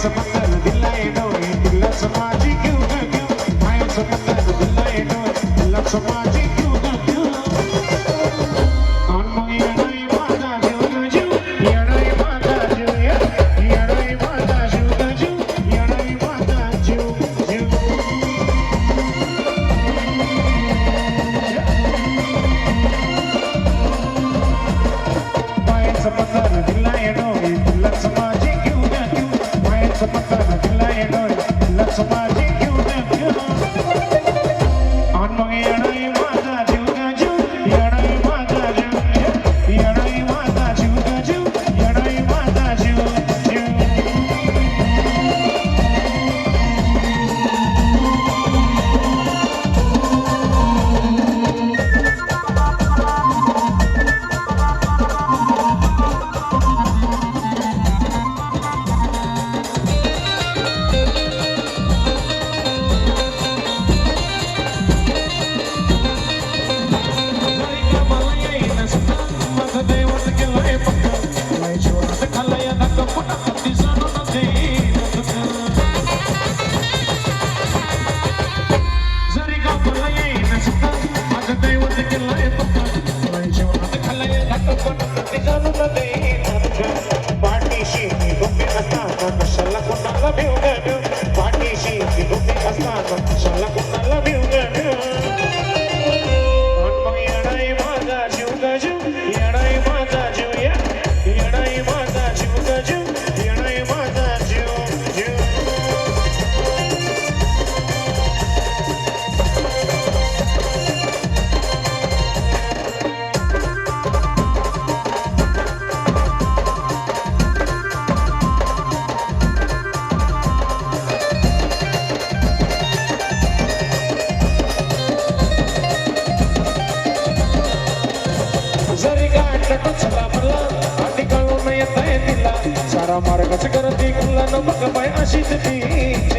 मायाचं पत्तर दिलाय डोळे तुलाच माझी घेऊ ग घेऊ मायाचं पत्तर दिलाय डोळे तुलाच माझी घेऊ ग घेऊ आणि मग येणारी माझा जीव ग जीव येणारी माझा जीव येणारी माझा जीव ग जीव येणारी माझा जीव जीव मायाचं पत्तर दिलाय डोळे तुलाच माझी घेऊ ग घेऊ मायाचं पत्तर दिलाय डोळे तुलाच माझी घेऊ ग घेऊ आणि मग येणारी माझा जीव ग जीव येणारी माझा जीव येणारी माझा जीव ग जीव येणारी माझा जीव जीव पाठीशी डोके असताना कशाला कोणाला भिऊ ग पाठीशी डोके असताना कशाला कोणाला भिऊ ग मग येणारी माझा जीव ग जीव येणारी माझा जीव येणारी माझा जीव ग जीव येणारी माझा जीव जीव जरी गाठलं चला मला आधी कळून येत आहे तिला सारा मार्गच करते कुला न बघ बाय अशीच ती